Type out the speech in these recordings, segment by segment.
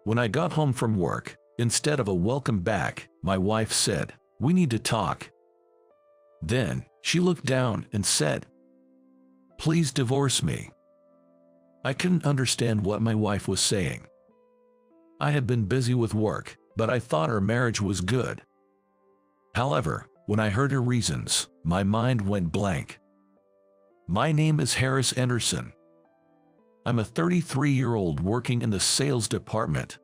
When I got home from work, instead of a welcome back, my wife said, "We need to talk." Then, she looked down and said, "Please divorce me." I couldn't understand what my wife was saying. I had been busy with work, but I thought our marriage was good. However, when I heard her reasons, my mind went blank. My name is Harris Anderson. I'm a 33-year-old working in the sales department.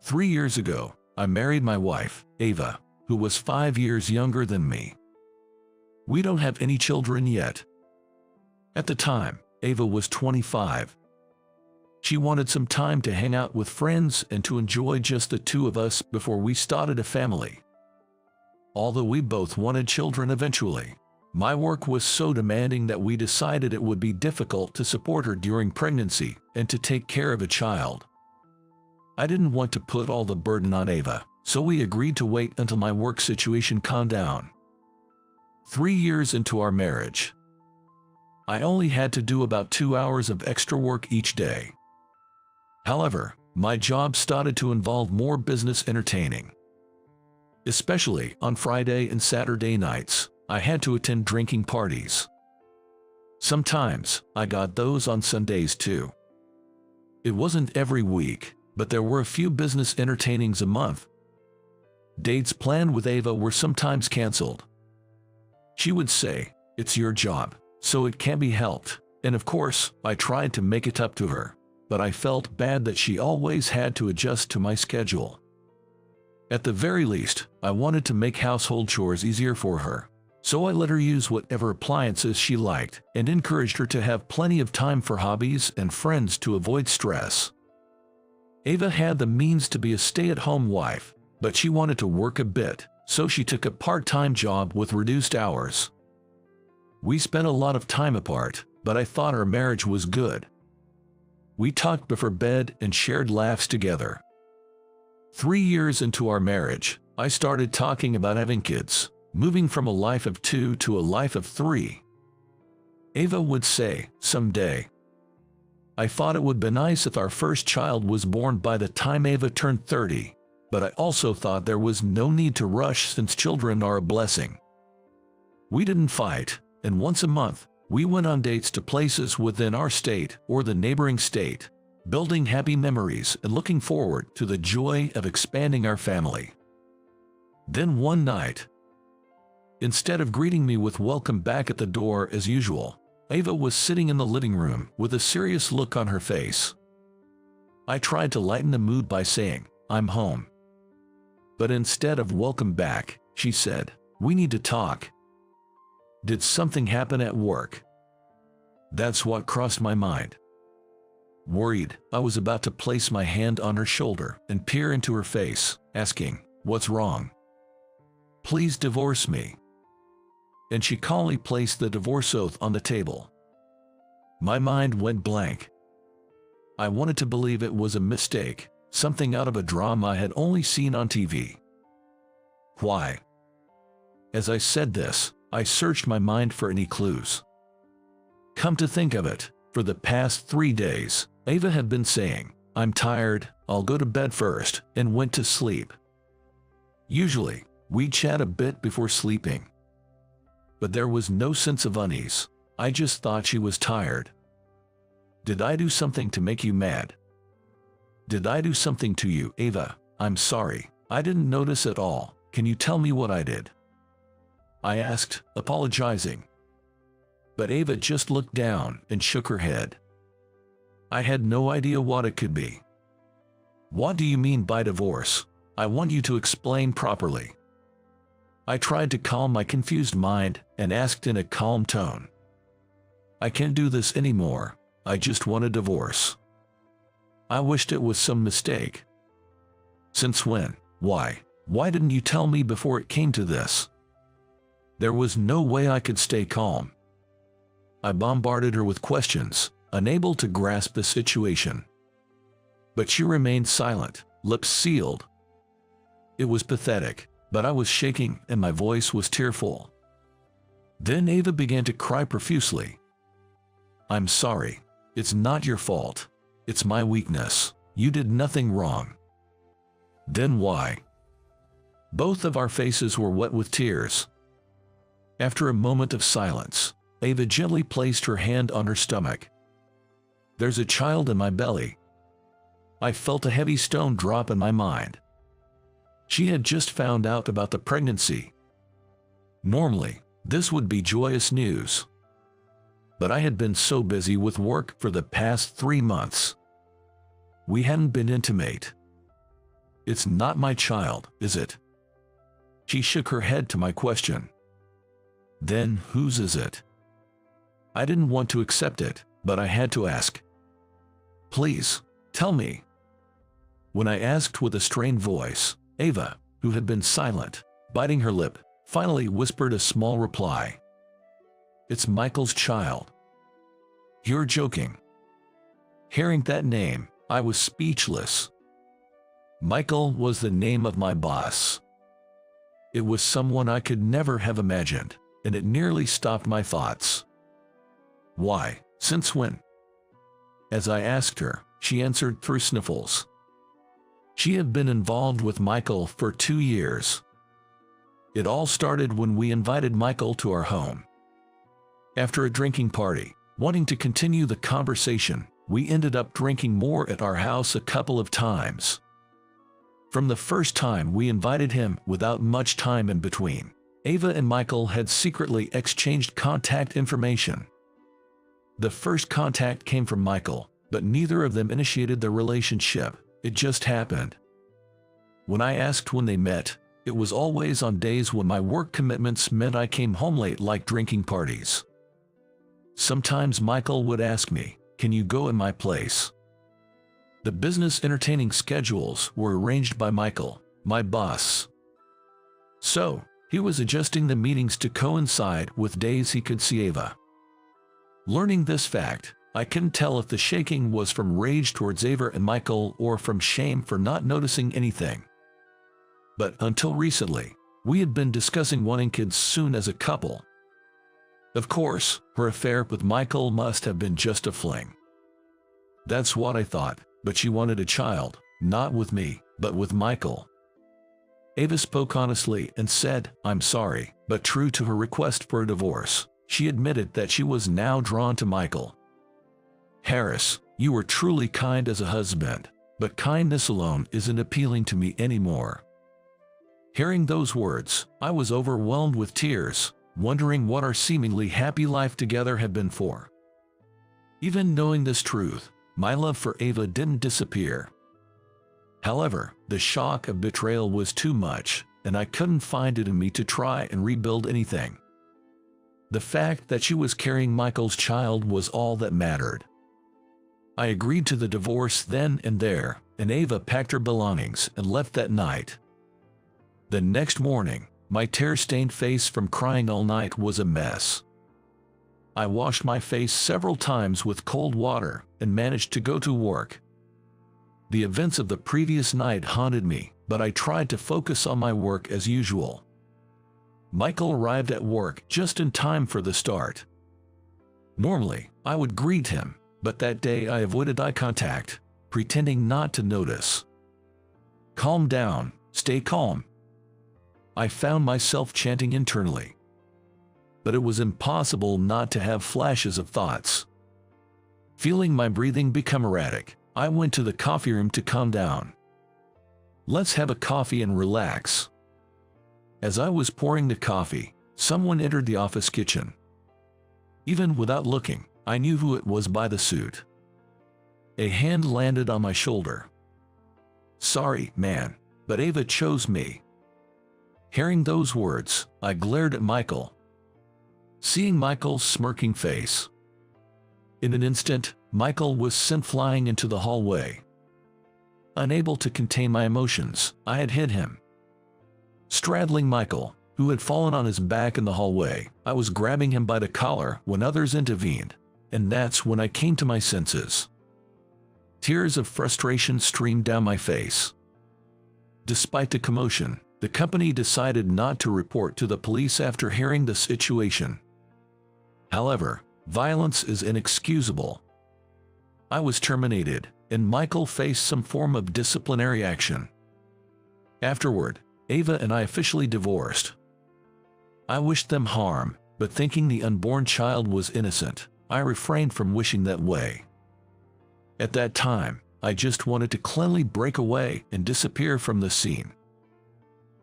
3 years ago, I married my wife, Ava, who was 5 years younger than me. We don't have any children yet. At the time, Ava was 25. She wanted some time to hang out with friends and to enjoy just the two of us before we started a family. Although we both wanted children eventually, my work was so demanding that we decided it would be difficult to support her during pregnancy and to take care of a child. I didn't want to put all the burden on Ava, so we agreed to wait until my work situation calmed down. 3 years into our marriage, I only had to do about 2 hours of extra work each day. However, my job started to involve more business entertaining. Especially on Friday and Saturday nights, I had to attend drinking parties. Sometimes, I got those on Sundays too. It wasn't every week, but there were a few business entertainings a month. Dates planned with Ava were sometimes canceled. She would say, "It's your job, so it can't be helped," and of course, I tried to make it up to her, but I felt bad that she always had to adjust to my schedule. At the very least, I wanted to make household chores easier for her, so I let her use whatever appliances she liked and encouraged her to have plenty of time for hobbies and friends to avoid stress. Ava had the means to be a stay-at-home wife, but she wanted to work a bit, so she took a part-time job with reduced hours. We spent a lot of time apart, but I thought our marriage was good. We talked before bed and shared laughs together. 3 years into our marriage, I started talking about having kids, moving from a life of 2 to a life of 3. Ava would say, "Someday." I thought it would be nice if our first child was born by the time Ava turned 30, but I also thought there was no need to rush since children are a blessing. We didn't fight, and once a month, we went on dates to places within our state or the neighboring state, building happy memories and looking forward to the joy of expanding our family. Then one night, instead of greeting me with "welcome back" at the door as usual, Ava was sitting in the living room with a serious look on her face. I tried to lighten the mood by saying, "I'm home." But instead of "welcome back," she said, "We need to talk." Did something happen at work? That's what crossed my mind. Worried, I was about to place my hand on her shoulder and peer into her face, asking, "What's wrong?" "Please divorce me." And she calmly placed the divorce oath on the table. My mind went blank. I wanted to believe it was a mistake, something out of a drama I had only seen on TV. Why? As I said this, I searched my mind for any clues. Come to think of it, for the past 3 days, Ava had been saying, "I'm tired, I'll go to bed first," and went to sleep. Usually, we'd chat a bit before sleeping. But there was no sense of unease. I just thought she was tired. Did I do something to make you mad? Did I do something to you, Ava? I'm sorry, I didn't notice at all. Can you tell me what I did? I asked, apologizing. But Ava just looked down and shook her head. I had no idea what it could be. What do you mean by divorce? I want you to explain properly. I tried to calm my confused mind and asked in a calm tone. I can't do this anymore. I just want a divorce. I wished it was some mistake. Since when? Why? Why didn't you tell me before it came to this? There was no way I could stay calm. I bombarded her with questions, unable to grasp the situation. But she remained silent, lips sealed. It was pathetic, but I was shaking and my voice was tearful. Then Ava began to cry profusely. I'm sorry. It's not your fault. It's my weakness. You did nothing wrong. Then why? Both of our faces were wet with tears. After a moment of silence, Ava gently placed her hand on her stomach. There's a child in my belly. I felt a heavy stone drop in my mind. She had just found out about the pregnancy. Normally, this would be joyous news. But I had been so busy with work for the past 3 months. We hadn't been intimate. It's not my child, is it? She shook her head to my question. Then whose is it? I didn't want to accept it, but I had to ask. Please, tell me. When I asked with a strained voice, Ava, who had been silent, biting her lip, finally whispered a small reply. It's Michael's child. You're joking. Hearing that name, I was speechless. Michael was the name of my boss. It was someone I could never have imagined, and it nearly stopped my thoughts. Why? Since when? As I asked her, she answered through sniffles. She had been involved with Michael for 2 years. It all started when we invited Michael to our home. After a drinking party, wanting to continue the conversation, we ended up drinking more at our house a couple of times. From the first time we invited him without much time in between, Ava and Michael had secretly exchanged contact information. The first contact came from Michael, but neither of them initiated the relationship. It just happened. When I asked when they met, it was always on days when my work commitments meant I came home late, like drinking parties. Sometimes Michael would ask me, "Can you go in my place?" The business entertaining schedules were arranged by Michael, my boss. So, he was adjusting the meetings to coincide with days he could see Ava. Learning this fact, I couldn't tell if the shaking was from rage towards Ava and Michael or from shame for not noticing anything. But until recently, we had been discussing wanting kids soon as a couple. Of course, her affair with Michael must have been just a fling. That's what I thought, but she wanted a child, not with me, but with Michael. Ava spoke honestly and said, "I'm sorry," but true to her request for a divorce, she admitted that she was now drawn to Michael. "Harris, you were truly kind as a husband, but kindness alone isn't appealing to me anymore." Hearing those words, I was overwhelmed with tears, wondering what our seemingly happy life together had been for. Even knowing this truth, my love for Ava didn't disappear. However, the shock of betrayal was too much, and I couldn't find it in me to try and rebuild anything. The fact that she was carrying Michael's child was all that mattered. I agreed to the divorce then and there, and Ava packed her belongings and left that night. The next morning, my tear-stained face from crying all night was a mess. I washed my face several times with cold water and managed to go to work. The events of the previous night haunted me, but I tried to focus on my work as usual. Michael arrived at work just in time for the start. Normally, I would greet him, but that day I avoided eye contact, pretending not to notice. "Calm down, stay calm." I found myself chanting internally. But it was impossible not to have flashes of thoughts. Feeling my breathing become erratic, I went to the coffee room to calm down. "Let's have a coffee and relax." As I was pouring the coffee, someone entered the office kitchen. Even without looking, I knew who it was by the suit. A hand landed on my shoulder. "Sorry, man, but Ava chose me." Hearing those words, I glared at Michael. Seeing Michael's smirking face. In an instant, Michael was sent flying into the hallway. Unable to contain my emotions, I had hit him. Straddling Michael, who had fallen on his back in the hallway, I was grabbing him by the collar when others intervened, and that's when I came to my senses. Tears of frustration streamed down my face. Despite the commotion, the company decided not to report to the police after hearing the situation. However, violence is inexcusable. I was terminated, and Michael faced some form of disciplinary action. Afterward, Ava and I officially divorced. I wished them harm, but thinking the unborn child was innocent, I refrained from wishing that way. At that time, I just wanted to cleanly break away and disappear from the scene.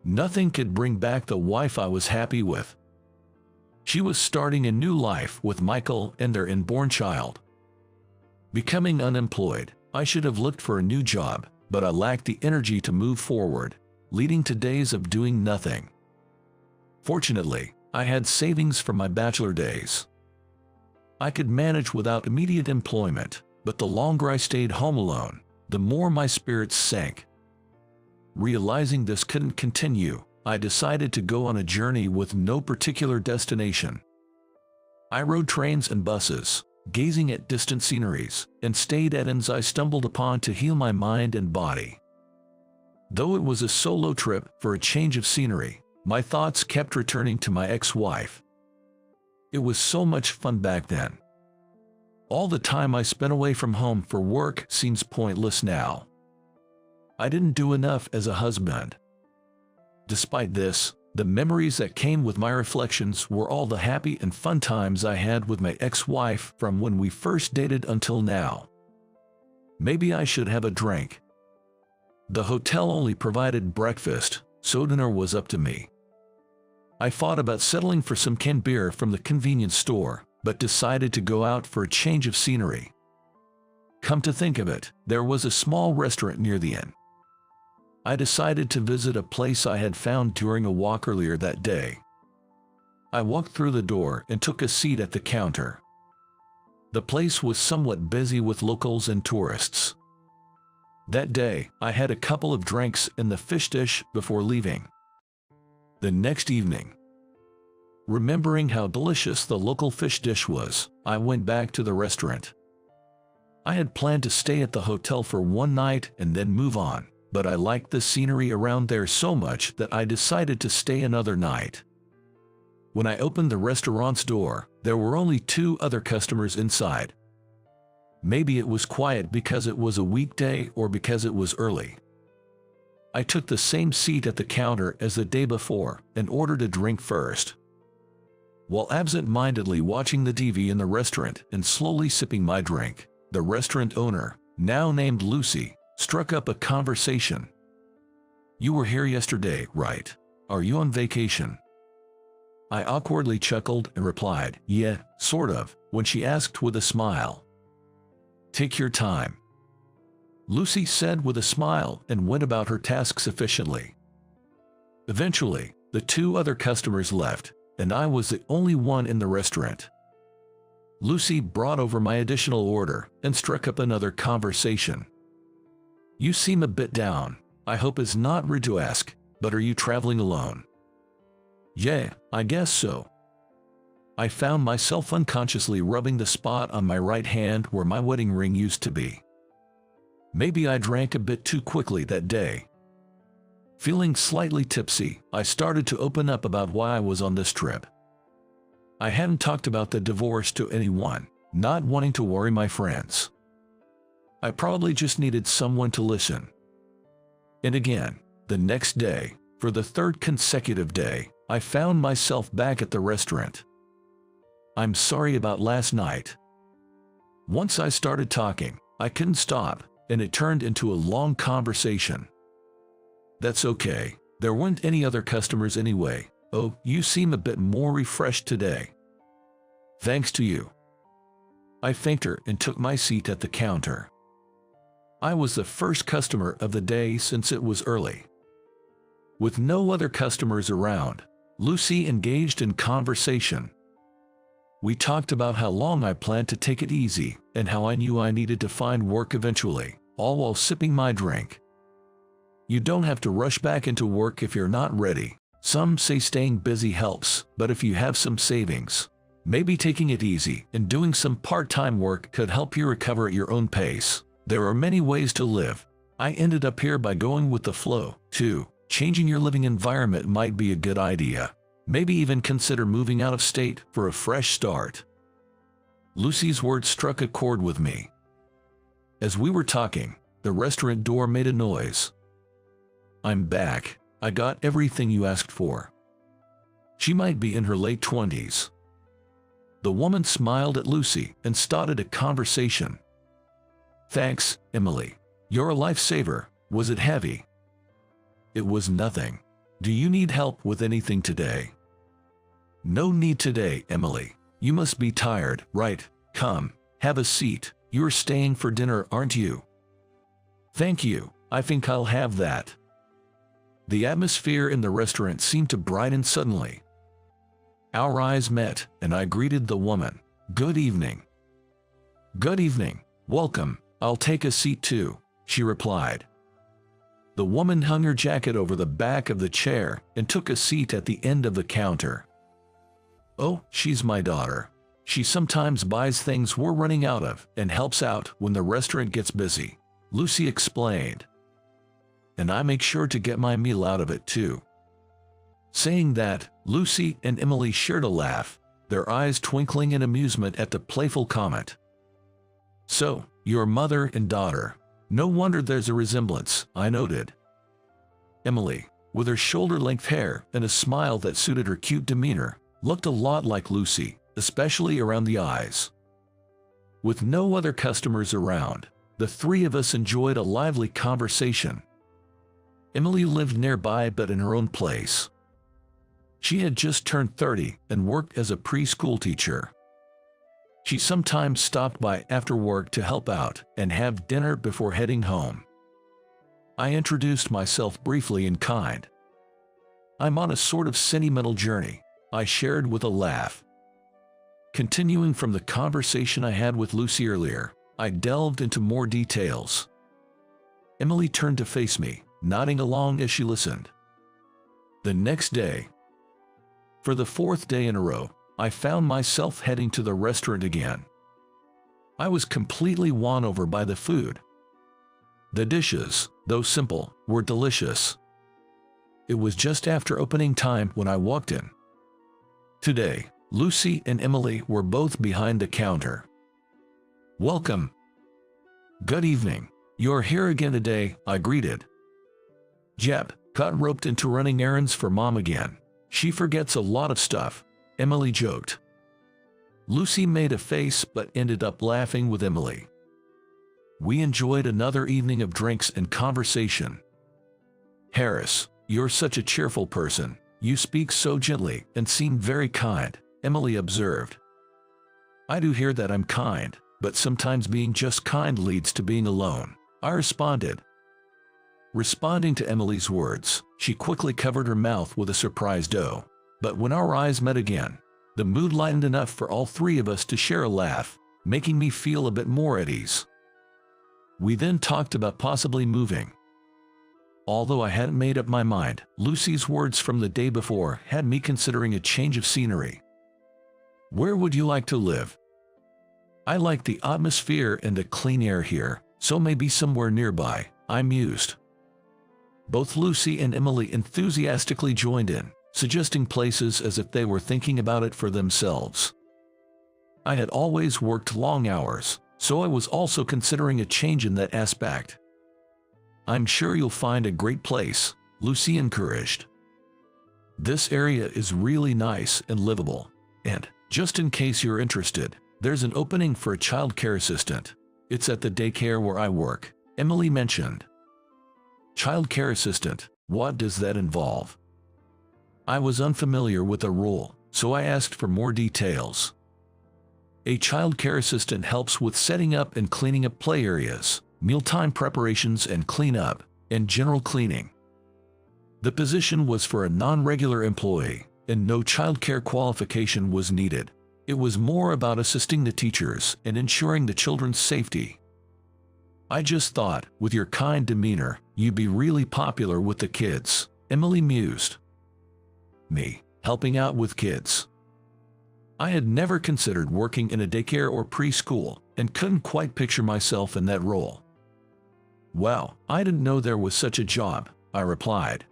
Nothing could bring back the wife I was happy with. She was starting a new life with Michael and their unborn child. Becoming unemployed, I should have looked for a new job, but I lacked the energy to move forward, leading to days of doing nothing. Fortunately, I had savings from my bachelor days. I could manage without immediate employment, but the longer I stayed home alone, the more my spirits sank. Realizing this couldn't continue, I decided to go on a journey with no particular destination. I rode trains and buses, gazing at distant sceneries, and stayed at inns I stumbled upon to heal my mind and body. Though it was a solo trip for a change of scenery, my thoughts kept returning to my ex-wife. It was so much fun back then. All the time I spent away from home for work seems pointless now. I didn't do enough as a husband. Despite this, the memories that came with my reflections were all the happy and fun times I had with my ex-wife from when we first dated until now. Maybe I should have a drink. The hotel only provided breakfast, so dinner was up to me. I thought about settling for some canned beer from the convenience store, but decided to go out for a change of scenery. Come to think of it, there was a small restaurant near the inn. I decided to visit a place I had found during a walk earlier that day. I walked through the door and took a seat at the counter. The place was somewhat busy with locals and tourists. That day, I had a couple of drinks in the fish dish before leaving. The next evening, remembering how delicious the local fish dish was, I went back to the restaurant. I had planned to stay at the hotel for one night and then move on, but I liked the scenery around there so much that I decided to stay another night. When I opened the restaurant's door, there were only 2 other customers inside. Maybe it was quiet because it was a weekday or because it was early. I took the same seat at the counter as the day before and ordered a drink first. While absent-mindedly watching the TV in the restaurant and slowly sipping my drink, the restaurant owner, now named Lucy, struck up a conversation. "You were here yesterday, right? Are you on vacation?" I awkwardly chuckled and replied, "Yeah, sort of," when she asked with a smile. "Take your time," Lucy said with a smile and went about her tasks efficiently. Eventually, the 2 other customers left, and I was the only one in the restaurant. Lucy brought over my additional order and struck up another conversation. "You seem a bit down. I hope it's not rude to ask, but are you traveling alone?" "Yeah, I guess so." I found myself unconsciously rubbing the spot on my right hand where my wedding ring used to be. Maybe I drank a bit too quickly that day. Feeling slightly tipsy, I started to open up about why I was on this trip. I hadn't talked about the divorce to anyone, not wanting to worry my friends. I probably just needed someone to listen. And again, the next day, for the 3rd consecutive day, I found myself back at the restaurant. "I'm sorry about last night." Once I started talking, I couldn't stop, and it turned into a long conversation. "That's okay. There weren't any other customers anyway. Oh, you seem a bit more refreshed today." "Thanks to you." I thanked her and took my seat at the counter. I was the first customer of the day since it was early. With no other customers around, Lucy engaged in conversation. We talked about how long I planned to take it easy and how I knew I needed to find work eventually, all while sipping my drink. You don't have to rush back into work if you're not ready. Some say staying busy helps, but if you have some savings, maybe taking it easy and doing some part-time work could help you recover at your own pace. There are many ways to live. I ended up here by going with the flow, too. Changing your living environment might be a good idea. Maybe even consider moving out of state for a fresh start. Lucy's words struck a chord with me. As we were talking, the restaurant door made a noise. "I'm back. I got everything you asked for." She might be in her late 20s. The woman smiled at Lucy and started a conversation. "Thanks, Emily. You're a lifesaver. Was it heavy?" "It was nothing. Do you need help with anything today?" "No need today, Emily. You must be tired, right? Come, have a seat. You're staying for dinner, aren't you?" "Thank you. I think I'll have that." The atmosphere in the restaurant seemed to brighten suddenly. Our eyes met, and I greeted the woman. "Good evening." "Good evening. Welcome. I'll take a seat too," she replied. The woman hung her jacket over the back of the chair and took a seat at the end of the counter. "Oh, she's my daughter. She sometimes buys things we're running out of and helps out when the restaurant gets busy," Lucy explained. "And I make sure to get my meal out of it too." Saying that, Lucy and Emily shared a laugh, their eyes twinkling in amusement at the playful comment. "So, you're mother and daughter. No wonder there's a resemblance," I noted. Emily, with her shoulder-length hair and a smile that suited her cute demeanor, looked a lot like Lucy, especially around the eyes. With no other customers around, the three of us enjoyed a lively conversation. Emily lived nearby but in her own place. She had just turned 30 and worked as a preschool teacher. She sometimes stopped by after work to help out and have dinner before heading home. I introduced myself briefly in kind. "I'm on a sort of sentimental journey," I shared with a laugh. Continuing from the conversation I had with Lucy earlier, I delved into more details. Emily turned to face me, nodding along as she listened. The next day, for the fourth day in a row, I found myself heading to the restaurant again. I was completely won over by the food. The dishes, though simple, were delicious. It was just after opening time when I walked in. Today, Lucy and Emily were both behind the counter. "Welcome." "Good evening. You're here again today," I greeted. "Jep, got roped into running errands for Mom again. She forgets a lot of stuff," Emily joked. Lucy made a face but ended up laughing with Emily. We enjoyed another evening of drinks and conversation. "Harris, you're such a cheerful person. You speak so gently and seem very kind," Emily observed. "I do hear that I'm kind, but sometimes being just kind leads to being alone," I responded. Responding to Emily's words, she quickly covered her mouth with a surprised "oh." But when our eyes met again, the mood lightened enough for all three of us to share a laugh, making me feel a bit more at ease. We then talked about possibly moving. Although I hadn't made up my mind, Lucy's words from the day before had me considering a change of scenery. "Where would you like to live?" "I like the atmosphere and the clean air here, so maybe somewhere nearby," I mused. Both Lucy and Emily enthusiastically joined in, suggesting places as if they were thinking about it for themselves. I had always worked long hours, so I was also considering a change in that aspect. "I'm sure you'll find a great place," Lucy encouraged. "This area is really nice and livable, and, just in case you're interested, there's an opening for a child care assistant. It's at the daycare where I work," Emily mentioned. "Child care assistant, what does that involve?" I was unfamiliar with the role, so I asked for more details. "A child care assistant helps with setting up and cleaning up play areas, mealtime preparations and cleanup, and general cleaning." The position was for a non-regular employee, and no child care qualification was needed. It was more about assisting the teachers and ensuring the children's safety. "I just thought, with your kind demeanor, you'd be really popular with the kids," Emily mused. Me, helping out with kids. I had never considered working in a daycare or preschool, and couldn't quite picture myself in that role. "Well, I didn't know there was such a job," I replied.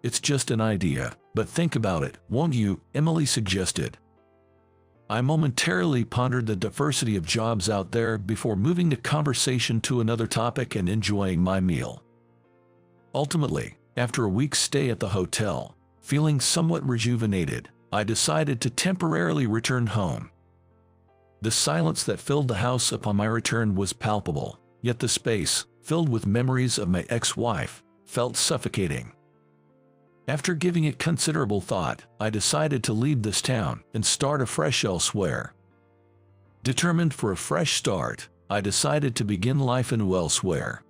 "It's just an idea, but think about it, won't you?" Emily suggested. I momentarily pondered the diversity of jobs out there before moving the conversation to another topic and enjoying my meal. Ultimately, after a week's stay at the hotel, feeling somewhat rejuvenated, I decided to temporarily return home. The silence that filled the house upon my return was palpable, yet the space, filled with memories of my ex-wife, felt suffocating. After giving it considerable thought, I decided to leave this town and start afresh elsewhere. Determined for a fresh start, I decided to begin life anew elsewhere.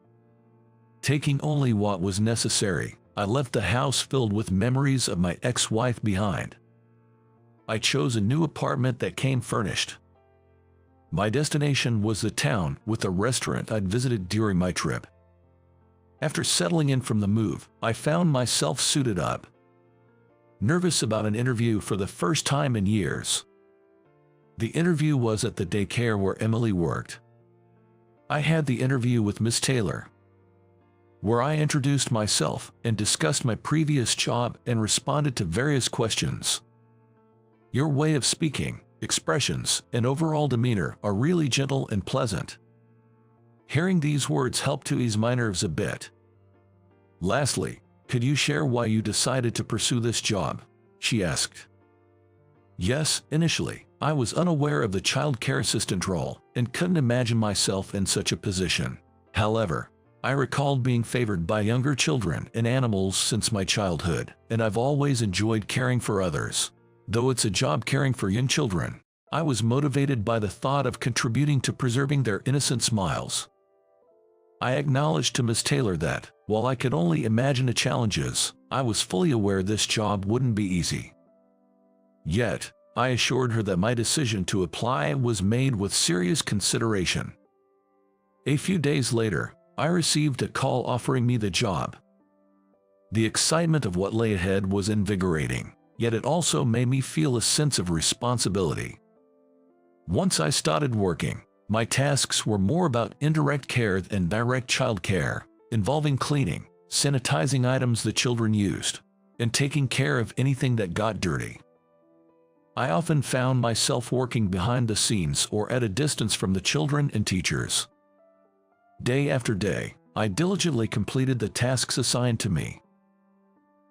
Taking only what was necessary, I left the house filled with memories of my ex-wife behind. I chose a new apartment that came furnished. My destination was the town with a restaurant I'd visited during my trip. After settling in from the move, I found myself suited up. Nervous about an interview for the first time in years. The interview was at the daycare where Emily worked. I had the interview with Miss Taylor, where I introduced myself and discussed my previous job and responded to various questions. Your way of speaking, expressions, and overall demeanor are really gentle and pleasant. Hearing these words helped to ease my nerves a bit. Lastly, could you share why you decided to pursue this job? She asked. Yes, initially, I was unaware of the child care assistant role and couldn't imagine myself in such a position. However, I recalled being favored by younger children and animals since my childhood, and I've always enjoyed caring for others. Though it's a job caring for young children, I was motivated by the thought of contributing to preserving their innocent smiles. I acknowledged to Ms. Taylor that, while I could only imagine the challenges, I was fully aware this job wouldn't be easy. Yet, I assured her that my decision to apply was made with serious consideration. A few days later, I received a call offering me the job. The excitement of what lay ahead was invigorating, yet it also made me feel a sense of responsibility. Once I started working, my tasks were more about indirect care than direct child care, involving cleaning, sanitizing items the children used, and taking care of anything that got dirty. I often found myself working behind the scenes or at a distance from the children and teachers. Day after day, I diligently completed the tasks assigned to me.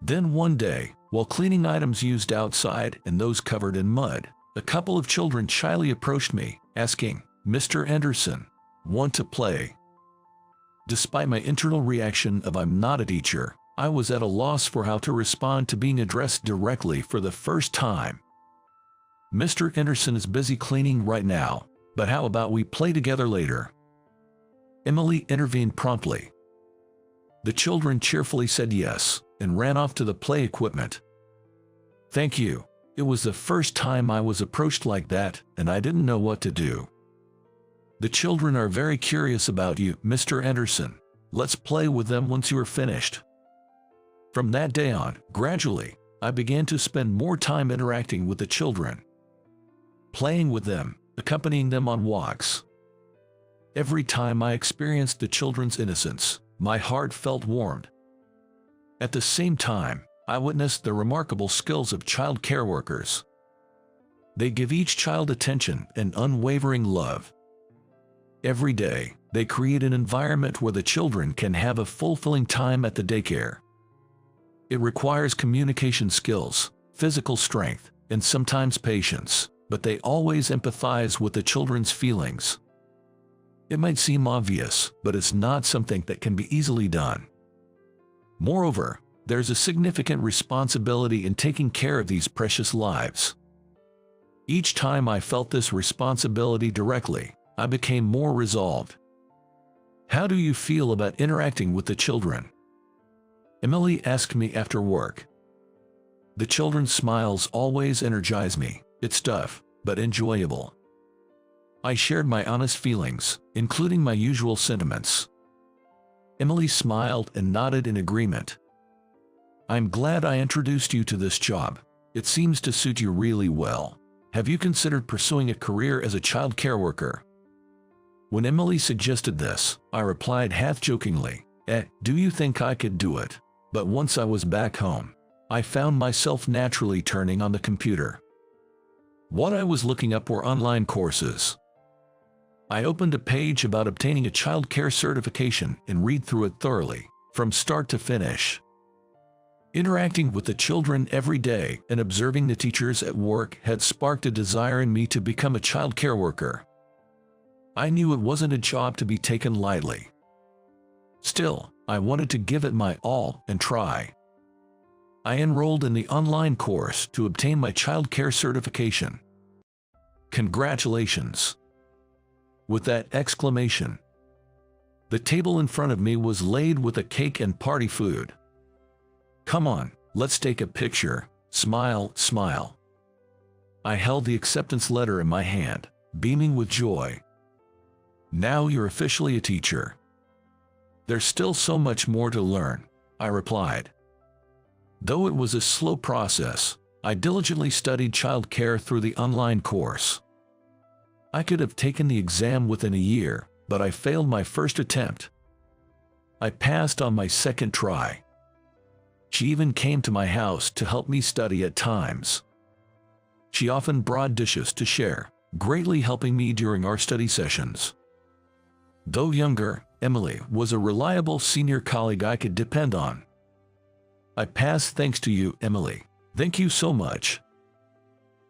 Then one day, while cleaning items used outside and those covered in mud, a couple of children shyly approached me, asking, "Mr. Anderson, want to play?" Despite my internal reaction of "I'm not a teacher," I was at a loss for how to respond to being addressed directly for the first time. "Mr. Anderson is busy cleaning right now, but how about we play together later?" Emily intervened promptly. The children cheerfully said yes and ran off to the play equipment. "Thank you. It was the first time I was approached like that, and I didn't know what to do. The children are very curious about you, Mr. Anderson. Let's play with them once you are finished." From that day on, gradually, I began to spend more time interacting with the children, playing with them, accompanying them on walks. Every time I experienced the children's innocence, my heart felt warmed. At the same time, I witnessed the remarkable skills of child care workers. They give each child attention and unwavering love. Every day, they create an environment where the children can have a fulfilling time at the daycare. It requires communication skills, physical strength, and sometimes patience, but they always empathize with the children's feelings. It might seem obvious, but it's not something that can be easily done. Moreover, there's a significant responsibility in taking care of these precious lives. Each time I felt this responsibility directly, I became more resolved. "How do you feel about interacting with the children?" Emily asked me after work. "The children's smiles always energize me. It's tough, but enjoyable." I shared my honest feelings, including my usual sentiments. Emily smiled and nodded in agreement. "I'm glad I introduced you to this job. It seems to suit you really well. Have you considered pursuing a career as a child care worker?" When Emily suggested this, I replied half-jokingly, "Do you think I could do it?" But once I was back home, I found myself naturally turning on the computer. What I was looking up were online courses. I opened a page about obtaining a child care certification and read through it thoroughly, from start to finish. Interacting with the children every day and observing the teachers at work had sparked a desire in me to become a child care worker. I knew it wasn't a job to be taken lightly. Still, I wanted to give it my all and try. I enrolled in the online course to obtain my child care certification. Congratulations! With that exclamation, the table in front of me was laid with a cake and party food. Come on, let's take a picture. Smile, smile. I held the acceptance letter in my hand, beaming with joy. Now you're officially a teacher. There's still so much more to learn, I replied. Though it was a slow process, I diligently studied child care through the online course. I could have taken the exam within a year, but I failed my first attempt. I passed on my second try. She even came to my house to help me study at times. She often brought dishes to share, greatly helping me during our study sessions. Though younger, Emily was a reliable senior colleague I could depend on. I passed thanks to you, Emily. Thank you so much.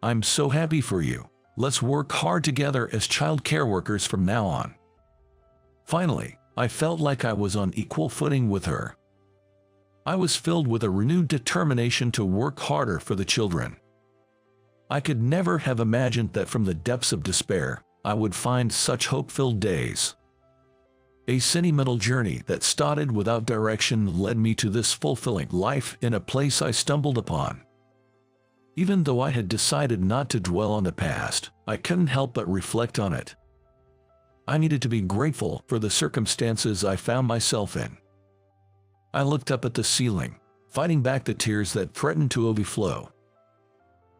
I'm so happy for you. Let's work hard together as child care workers from now on. Finally, I felt like I was on equal footing with her. I was filled with a renewed determination to work harder for the children. I could never have imagined that from the depths of despair, I would find such hope-filled days. A sentimental journey that started without direction led me to this fulfilling life in a place I stumbled upon. Even though I had decided not to dwell on the past, I couldn't help but reflect on it. I needed to be grateful for the circumstances I found myself in. I looked up at the ceiling, fighting back the tears that threatened to overflow.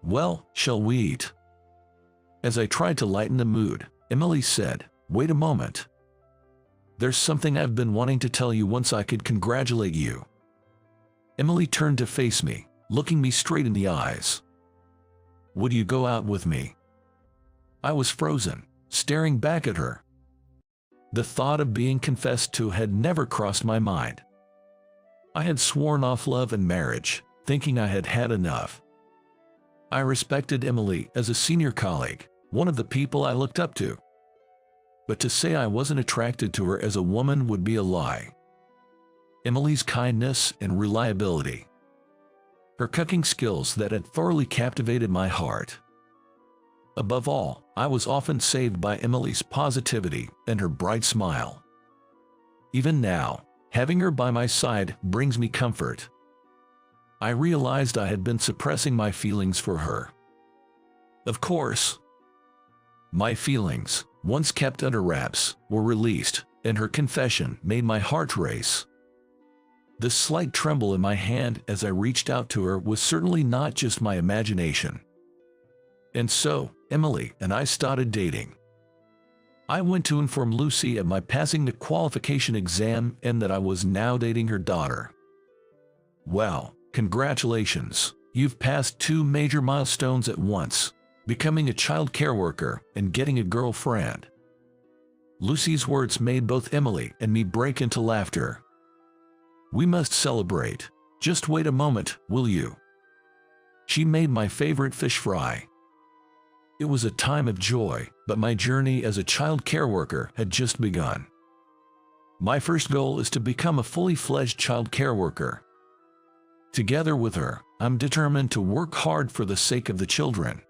Well, shall we eat? As I tried to lighten the mood, Emily said, "Wait a moment. There's something I've been wanting to tell you once I could congratulate you." Emily turned to face me, looking me straight in the eyes. "Would you go out with me?" I was frozen, staring back at her. The thought of being confessed to had never crossed my mind. I had sworn off love and marriage, thinking I had had enough. I respected Emily as a senior colleague, one of the people I looked up to. But to say I wasn't attracted to her as a woman would be a lie. Emily's kindness and reliability. Her cooking skills that had thoroughly captivated my heart. Above all, I was often saved by Emily's positivity and her bright smile. Even now, having her by my side brings me comfort. I realized I had been suppressing my feelings for her. Of course, my feelings, once kept under wraps, were released, and her confession made my heart race. The slight tremble in my hand as I reached out to her was certainly not just my imagination. And so, Emily and I started dating. I went to inform Lucy of my passing the qualification exam and that I was now dating her daughter. Well, congratulations, you've passed two major milestones at once, becoming a child care worker and getting a girlfriend. Lucy's words made both Emily and me break into laughter. We must celebrate. Just wait a moment, will you? She made my favorite fish fry. It was a time of joy, but my journey as a child care worker had just begun. My first goal is to become a fully fledged child care worker. Together with her, I'm determined to work hard for the sake of the children.